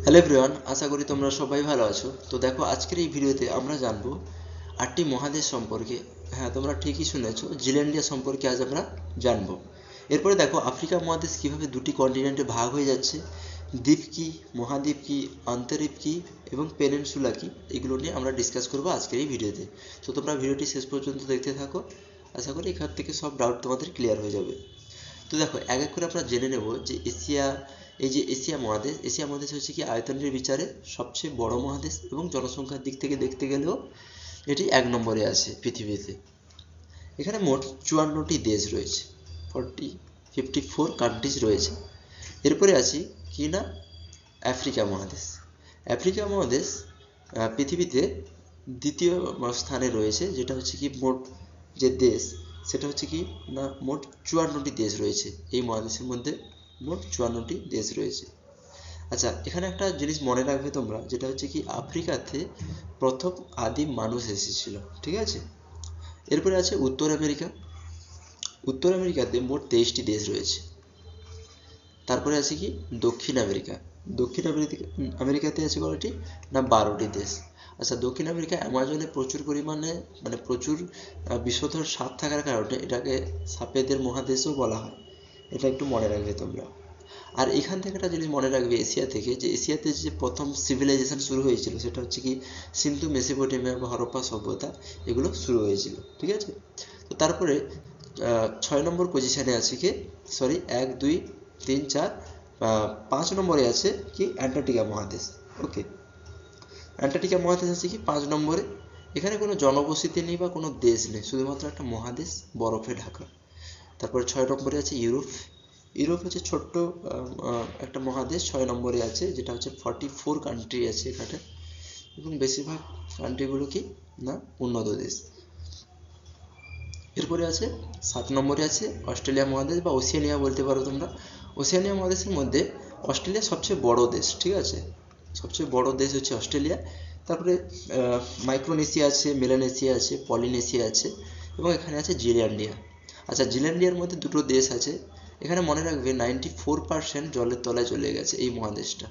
Hello everyone, আশা করি তোমরা সবাই ভালো আছো। তো দেখো, আজকের এই ভিডিওতে আমরা জানবো 8টি মহাদেশ সম্পর্কে। হ্যাঁ, তোমরা ঠিকই শুনেছো, জিল্যান্ডিয়া সম্পর্কে আজ আমরা জানবো। এরপরে দেখো, আফ্রিকা মহাদেশ কিভাবে দুটি কন্টিনেন্টে ভাগ হয়ে যাচ্ছে, দ্বীপ কি, মহাদ্বীপ কি, অন্তরীপ কি এবং পেনিনসুলা কি, এগুলো নিয়ে আমরা ডিসকাস করবো আজকের এই ভিডিওতে। তো তোমরা ভিডিওটি শেষ পর্যন্ত দেখতে থাকো, আশা করি এখান থেকে সব ডাউট তোমাদের ক্লিয়ার হয়ে যাবে। তো দেখো, এক এক করে আমরা জেনে নেব যে এশিয়া মহাদেশ হচ্ছে কি আয়তনের বিচারে সবচেয়ে বড় মহাদেশ এবং জনসংখ্যার দিক থেকে দেখতে গেলেও এটি 1 নম্বরে আছে পৃথিবীতে। এখানে মোট 54টি দেশ রয়েছে, 54 কান্ট্রিজ রয়েছে। এরপরে আছি কি না, আফ্রিকা মহাদেশ। আফ্রিকা মহাদেশ পৃথিবীতে দ্বিতীয় স্থানে রয়েছে, যেটা হচ্ছে কি মোট যে দেশ সেটা হচ্ছে কি না মোট 54টি দেশ রয়েছে। এই মহাদেশের মধ্যে মোট 54টি দেশ রয়েছে। আচ্ছা, এখানে একটা জিনিস মনে রাখবে তোমরা, যেটা হচ্ছে কি আফ্রিকাতে প্রথম আদিম মানুষ এসেছিল, ঠিক আছে। এরপরে আছে উত্তর আমেরিকা। উত্তর আমেরিকাতে মোট 23টি দেশ রয়েছে। তারপরে আছে কি দক্ষিণ আমেরিকা। দক্ষিণ আমেরিকাতে আছে কয়টি না 12টি দেশ। আচ্ছা, দক্ষিণ আমেরিকা অ্যামাজনে প্রচুর পরিমাণে প্রচুর বিষধর সাপ থাকার কারণে এটাকে সাপেদের মহাদেশও বলা হয়। এটা একটু মনে রাখবে তোমরা। আর এখান থেকে একটা জিনিস মনে রাখবে এশিয়া থেকে, যে এশিয়াতে যে প্রথম সিভিলাইজেশন শুরু হয়েছিল সেটা হচ্ছে কি সিন্ধু, মেসোপটেমিয়া বা হরপ্পা সভ্যতা, এগুলো শুরু হয়েছিল, ঠিক আছে। তো তারপরে 6 নম্বর পজিশনে আছে কি, সরি 1, 2, 3, 4, 5 নম্বরে আছে কি অ্যান্টার্কটিকা মহাদেশ। ওকে, অ্যান্টার্কটিকা মহাদেশ আছে কি 5 নম্বরে। এখানে কোনো জনবসতি নেই বা কোনো দেশ নেই, শুধুমাত্র একটা মহাদেশ বরফে ঢাকা। তারপরে 6 নম্বরে আছে ইউরোপ। ইউরোপ হচ্ছে ছোট্ট একটা মহাদেশ, 6 নম্বরে আছে, যেটা হচ্ছে 44 কান্ট্রি আছে এখানে, এবং বেশিরভাগ কান্ট্রিগুলো কি না উন্নত দেশ। এরপরে আছে 7 নম্বরে আছে অস্ট্রেলিয়া মহাদেশ বা ওশেনিয়া বলতে পারো তোমরা। ওশেনিয়া মহাদেশের মধ্যে অস্ট্রেলিয়া সবচেয়ে বড় দেশ, ঠিক আছে। সবচেয়ে বড় দেশ হচ্ছে অস্ট্রেলিয়া। তারপরে মাইক্রোনেশিয়া আছে, মেলানেশিয়া আছে, পলিনেশিয়া আছে এবং এখানে আছে জিল্যান্ডিয়া। আচ্ছা, জিল্যান্ডিয়ার মধ্যে দুটো দেশ আছে। এখানে মনে রাখবে 94% জলের তলায় চলে গেছে এই মহাদেশটা।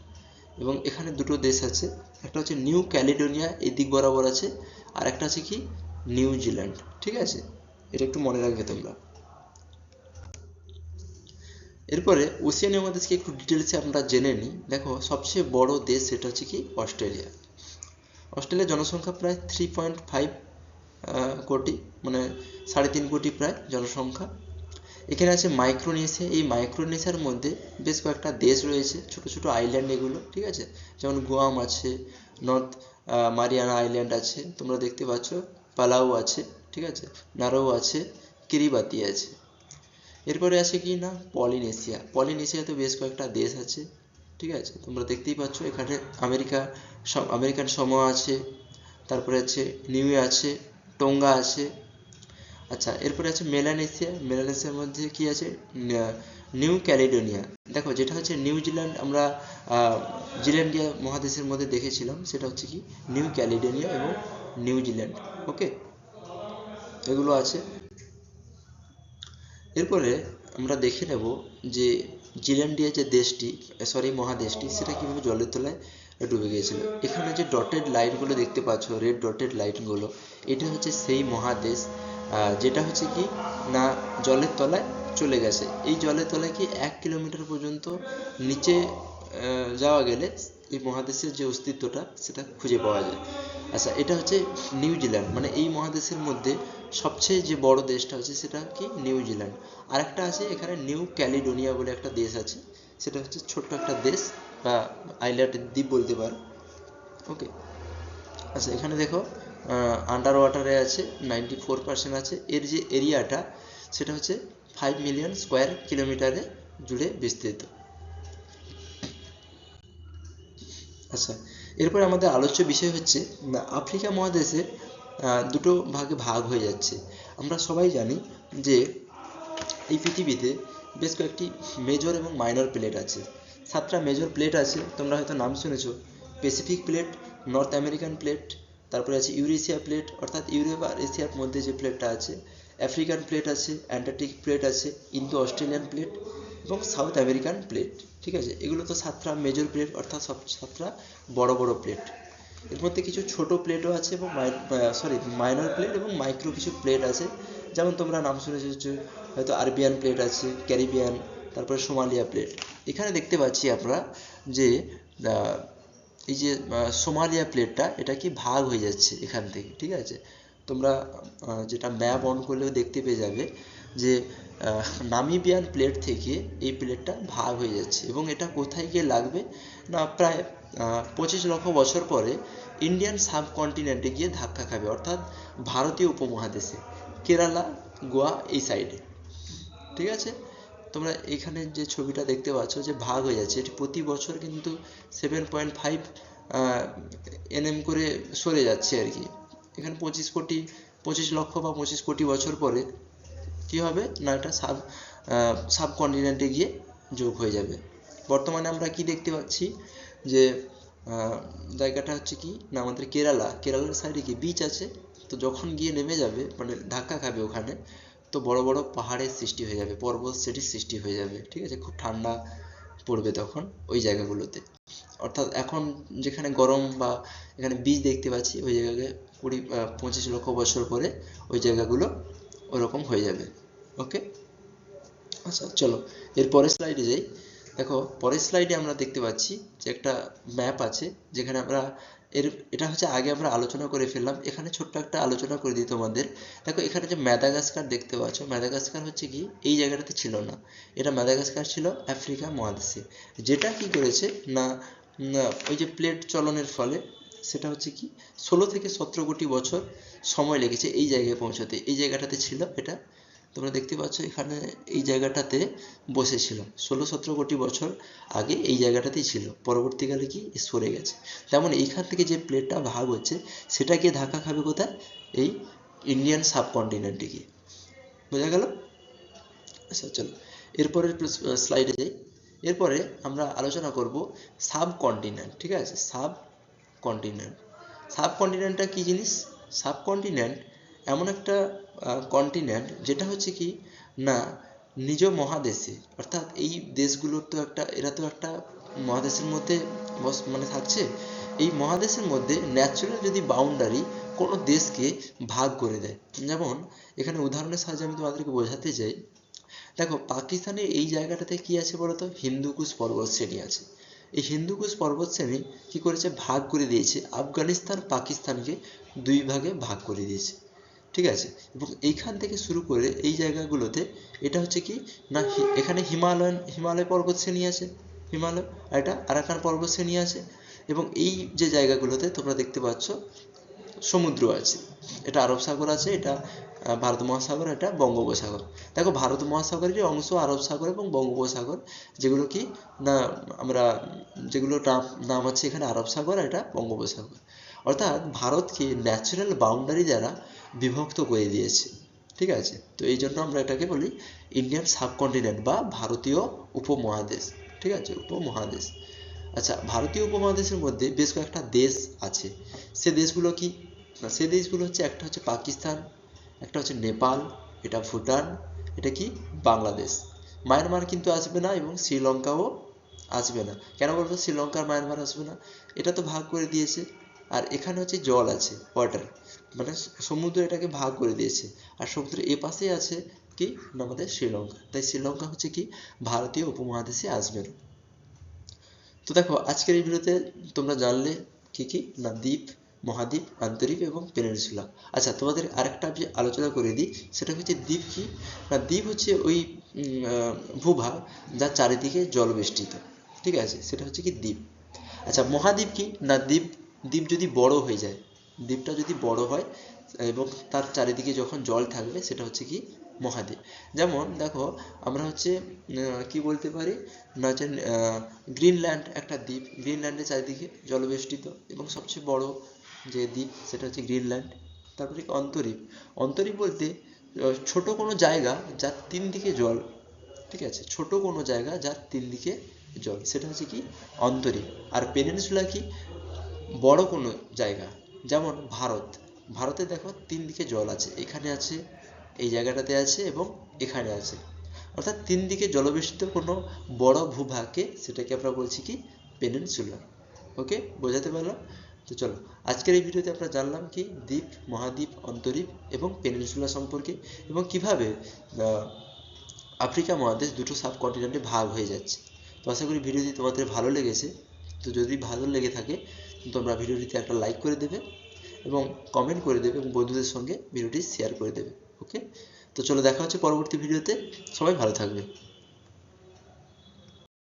এবং এখানে দুটো দেশ আছে, একটা হচ্ছে নিউ ক্যালিডোনিয়া এই দিক বরাবর আছে, আর একটা আছে কি নিউজিল্যান্ড, ঠিক আছে। এটা একটু মনে রাখবে তোমরা। এরপরে ওশেনিয়া মহাদেশকে একটু ডিটেলসে আমরা জেনে নিই। দেখো, সবচেয়ে বড় দেশ সেটা হচ্ছে কি অস্ট্রেলিয়া। অস্ট্রেলিয়ার জনসংখ্যা প্রায় 3.5 কোটি, মানে 3.5 কোটি প্রায় জনসংখ্যা। এখানে আছে মাইক্রোনেশিয়া। এই মাইক্রোনেশিয়ার মধ্যে বেশ কয়েকটা দেশ রয়েছে, ছোট ছোট আইল্যান্ড এগুলো, ঠিক আছে। যেমন গুয়াম আছে, নর্থ মারিয়ানা আইল্যান্ড আছে, তোমরা দেখতে পাচ্ছ, পালাউ আছে, ঠিক আছে, নারো আছে, কিরিবাতি আছে। এরপরে আছে কি না পলিনেশিয়া। পলিনেশিয়াতে বেশ কয়েকটা দেশ আছে, ঠিক আছে, তোমরা দেখতেই পাচ্ছ। এখানে আমেরিকান সমোয়া আছে, তারপরে আছে নিউ আছে, টোঙ্গা আছে। আচ্ছা, এরপরে আছে মেলানেশিয়া। মেলানেশিয়ার মধ্যে কি আছে নিউ ক্যালিডোনিয়া। দেখো, যেটা হচ্ছে নিউজিল্যান্ড আমরা জিল্যান্ডিয়া মহাদেশের মধ্যে দেখেছিলাম, সেটা হচ্ছে কি নিউ ক্যালিডোনিয়া এবং নিউজিল্যান্ড। ওকে, এগুলো আছে। এরপরে আমরা দেখে নেব যে জিল্যান্ডিয়া যে দেশটি, সরি মহাদেশটি, সেটা কীভাবে জলের তলায় ডুবে গিয়েছিল। এখানে যে ডটেড লাইনগুলো দেখতে পাচ্ছ, রেড ডটেড লাইনগুলো, এটা হচ্ছে সেই মহাদেশ যেটা হচ্ছে কি না জলের তলায় চলে গেছে। এই জলের তলায় কি 1 কিলোমিটার পর্যন্ত নিচে যাওয়া গেলে এই মহাদেশের যে অস্তিত্বটা সেটা খুঁজে পাওয়া যায়। আচ্ছা, এটা হচ্ছে নিউজিল্যান্ড, মানে এই মহাদেশের মধ্যে সবচেয়ে যে বড় দেশটা হচ্ছে সেটা কি নিউজিল্যান্ড। আরেকটা আছে এখানে নিউ ক্যালিডোনিয়া বলে একটা দেশ আছে, সেটা হচ্ছে ছোট্ট একটা দেশ বা আইল্যান্ড দ্বীপ বলতে পারো। ওকে, আচ্ছা, এখানে দেখো আন্ডার ওয়াটারে আছে, 94% আছে। এর যে এরিয়াটা সেটা হচ্ছে 5 মিলিয়ন স্কোয়ার কিলোমিটারে জুড়ে বিস্তৃত। আচ্ছা, এরপর আমাদের আলোচ্য বিষয় হচ্ছে আফ্রিকা মহাদেশে দুটো ভাগে ভাগ হয়ে যাচ্ছে। আমরা সবাই জানি যে এই পৃথিবীতে বেশ কয়েকটি মেজর এবং মাইনর প্লেট আছে। 7টা মেজর প্লেট আছে, তোমরা হয়তো নাম শুনেছো। Pacific plate, north American plate, তারপরে আছে ইউরেশিয়া প্লেট, অর্থাৎ ইউরোপ আর এশিয়ার মধ্যে যে প্লেটটা আছে। আফ্রিকান প্লেট আছে, অ্যান্টার্কটিক প্লেট আছে, ইন্দো অস্ট্রেলিয়ান প্লেট এবং সাউথ আমেরিকান প্লেট। ঠিক আছে, এগুলো তো 7টা মেজর প্লেট, অর্থাৎ সব 7টা বড় বড় প্লেট। এর মধ্যে কিছু ছোট প্লেটও আছে এবং মাইনর প্লেট এবং মাইক্রো কিছু প্লেট আছে, যেমন তোমরা নাম শুনেছো হয়তো আরবিয়ান প্লেট আছে, ক্যারিবিয়ান, তারপরে সোমালিয়া প্লেট। এখানে দেখতে পাচ্ছি আমরা যে এই যে সোমালিয়া প্লেটটা এটা কি ভাগ হয়ে যাচ্ছে এখান থেকে। ঠিক আছে, তোমরা যেটা ম্যাপ অন করলেও দেখতে পেয়ে যাবে যে নামিবিয়ান প্লেট থেকে এই প্লেটটা ভাগ হয়ে যাচ্ছে, এবং এটা কোথায় গিয়ে লাগবে না প্রায় 25 লক্ষ বছর পরে ইন্ডিয়ান সাবকন্টিনেন্টে গিয়ে ধাক্কা খাবে, অর্থাৎ ভারতীয় উপমহাদেশে, কেরালা, গোয়া এই সাইডে। ঠিক আছে, তোমরা এখানে যে ছবিটা দেখতে পাচ্ছ যে ভাগ হয়ে যাচ্ছে, এটি প্রতি বছর কিন্তু 7.5 nm করে সরে যাচ্ছে আর কি। এখানে 25 লক্ষ বা 25 কোটি বছর পরে কি হবে না এটা সাবকন্টিনেন্টে গিয়ে যোগ হয়ে যাবে। বর্তমানে আমরা কি দেখতে পাচ্ছি যে জায়গাটা হচ্ছে কি না আমাদের কেরালার সাইডে কি বিচ আছে, তো যখন গিয়ে নেমে যাবে মানে ধাক্কা খাবে ওখানে, তো বড় বড় পাহাড়ের সৃষ্টি হয়ে যাবে, পর্বত সেটির সৃষ্টি হয়ে যাবে। ঠিক আছে, খুব ঠান্ডা পড়বে তখন ওই জায়গাগুলোতে। অর্থাৎ এখন যেখানে গরম বা এখানে বীজ দেখতে পাচ্ছি, ওই জায়গায় 25 লক্ষ বছর পরে ওই জায়গাগুলো ওরকম হয়ে যাবে। ওকে, আচ্ছা চলো এর পরের স্লাইডে যাই। দেখো পরের স্লাইডে আমরা দেখতে পাচ্ছি যে একটা ম্যাপ আছে, যেখানে আমরা এটা হচ্ছে আগে আমরা আলোচনা করে ফেললাম, এখানে ছোট্ট একটা আলোচনা করে দিই তোমাদের। দেখো এখানে যে ম্যাদাগাস্কার দেখতে পাচ্ছ, ম্যাদাগাস্কার হচ্ছে কি এই জায়গাটাতে ছিল না, এটা ম্যাদাগাস্কার ছিল আফ্রিকা মহাদেশে। যেটা কি করেছে না ওই যে প্লেট চলনের ফলে সেটা হচ্ছে কি 16 থেকে 17 কোটি বছর সময় লেগেছে এই জায়গায় পৌঁছতে। এই জায়গাটাতে ছিল এটা, তোমরা দেখতে পাচ্ছ এখানে এই জায়গাটাতে বসেছিল 16-17 কোটি বছর আগে এই জায়গাটাতেই ছিল, পরবর্তীকালে কি সরে গেছে। তেমন এইখান থেকে যে প্লেটটা ভাগ হচ্ছে সেটা গিয়ে ধাক্কা খাবে কোথায়, এই ইন্ডিয়ান সাবকন্টিনেন্টে গিয়ে। বোঝা গেল? আচ্ছা চলো এরপরের স্লাইডে যাই। এরপরে আমরা আলোচনা করব সাবকন্টিনেন্ট। ঠিক আছে, সাবকন্টিনেন্টটা কি জিনিস? সাবকন্টিনেন্ট এমন একটা কন্টিনেন্ট যেটা হচ্ছে কি না নিজ মহাদেশে, অর্থাৎ এই দেশগুলোর তো এরা তো একটা মহাদেশের মধ্যে মানে থাকছে। এই মহাদেশের মধ্যে ন্যাচারাল যদি বাউন্ডারি কোনো দেশকে ভাগ করে দেয়, যেমন এখানে উদাহরণের সাহায্যে আমি তোমাদেরকে বোঝাতে চাই। দেখো পাকিস্তানের এই জায়গাটাতে কি আছে বলতো, হিন্দুকুশ পর্বতশ্রেণী আছে। এই হিন্দুকুশ পর্বতশ্রেণী কি করেছে, ভাগ করে দিয়েছে আফগানিস্তান পাকিস্তানকে 2 ভাগে ভাগ করে দিয়েছে। ঠিক আছে, এবং এইখান থেকে শুরু করে এই জায়গাগুলোতে এটা হচ্ছে কি না এখানে হিমালয় পর্বতশ্রেণী আছে, হিমালয়, আর এটা আরাকান পর্বতশ্রেণী আছে, এবং এই যে জায়গাগুলোতে তোমরা দেখতে পাচ্ছ সমুদ্র আছে, এটা আরব সাগর আছে, এটা ভারত মহাসাগর, এটা বঙ্গোপসাগর। দেখো ভারত মহাসাগরের অংশ আরব সাগর এবং বঙ্গোপসাগর, যেগুলো কি না আমরা যেগুলো নাম আছে এখানে আরব সাগর, এটা বঙ্গোপসাগর। অর্থাৎ ভারতকে ন্যাচারাল বাউন্ডারি দ্বারা বিভক্ত করে দিয়েছে। ঠিক আছে, তো এই জন্য আমরা এটাকে বলি ইন্ডিয়ান সাবকন্টিনেন্ট বা ভারতীয় উপমহাদেশ। ঠিক আছে, উপমহাদেশ। আচ্ছা, ভারতীয় উপমহাদেশের মধ্যে বেশ কয়েকটা দেশ আছে। সে দেশগুলো কি না, সে দেশগুলো হচ্ছে একটা হচ্ছে পাকিস্তান, একটা হচ্ছে নেপাল, এটা ভুটান, এটা কি বাংলাদেশ। মায়ানমার কিন্তু আসবে না এবং শ্রীলঙ্কাও আসবে না। কেন বলবো শ্রীলঙ্কা আর মায়ানমার আসবে না, এটা তো ভাগ করে দিয়েছে। আর এখানে হচ্ছে জল আছে, ওয়াটার, মানে সমুদ্র এটাকে ভাগ করে দিয়েছে। আর সমুদ্রের এ পাশে আছে কি না আমাদের শ্রীলঙ্কা, তাই শ্রীলঙ্কা হচ্ছে কি ভারতীয় উপমহাদেশে আসবে না। তো দেখো আজকের এই ভিডিওতে তোমরা জানলে কি কি না দ্বীপ, মহাদ্বীপ, আন্তর্দ্বীপ এবং পেনিনসুলা। আচ্ছা তোমাদের আরেকটা আলোচনা করে দিই, সেটা হচ্ছে দ্বীপ কি না, দ্বীপ হচ্ছে ওই ভূভাগ যার চারিদিকে জল বেষ্টিত। ঠিক আছে, সেটা হচ্ছে কি দ্বীপ। আচ্ছা মহাদ্বীপ কি না, দ্বীপ যদি বড় হয়ে যায়, দ্বীপটা যদি বড় হয় এবং তার চারিদিকে যখন জল থাকবে সেটা হচ্ছে কি মহাদ্বীপ। যেমন দেখো আমরা হচ্ছে কি বলতে পারি না হচ্ছে গ্রিনল্যান্ড একটা দ্বীপ, গ্রিনল্যান্ডের চারিদিকে জলবেষ্টিত এবং সবচেয়ে বড় যে দ্বীপ সেটা হচ্ছে গ্রিনল্যান্ড। তারপরে অন্তরীপ বলতে ছোট কোনো জায়গা যার 3 দিকে জল। ঠিক আছে, ছোট কোনো জায়গা যার 3 দিকে জল, সেটা হচ্ছে কি অন্তরীপ। আর পেনিনসুলা কি বড় কোনো জায়গা, যেমন ভারতে দেখো 3 দিকে জল আছে, এখানে আছে, এই জায়গাটাতে আছে এবং এখানে আছে। অর্থাৎ তিন দিকে জলবেষ্টিত কোনো বড় ভূভাগকে সেটাকে আমরা বলছি কি পেনিনসুলা। ওকে, বোঝাতে পারলাম? তো চলো, আজকের এই ভিডিওতে আমরা জানলাম কি দ্বীপ, মহাদ্বীপ, অন্তরীপ এবং পেনিনসুলা সম্পর্কে, এবং কিভাবে আফ্রিকা মহাদেশ দুটো সাবকন্টিনেন্টে ভাগ হয়ে যাচ্ছে। তো আশা করি ভিডিওটি তোমাদের ভালো লেগেছে। তো যদি ভালো লেগে থাকে তোমরা ভিডিওটিতে একটা লাইক করে দেবে এবং কমেন্ট করে দেবে এবং বন্ধুদের সঙ্গে ভিডিওটি শেয়ার করে দেবে। ওকে, তো চলো দেখা হচ্ছে পরবর্তী ভিডিওতে। সবাই ভালো থাকবে।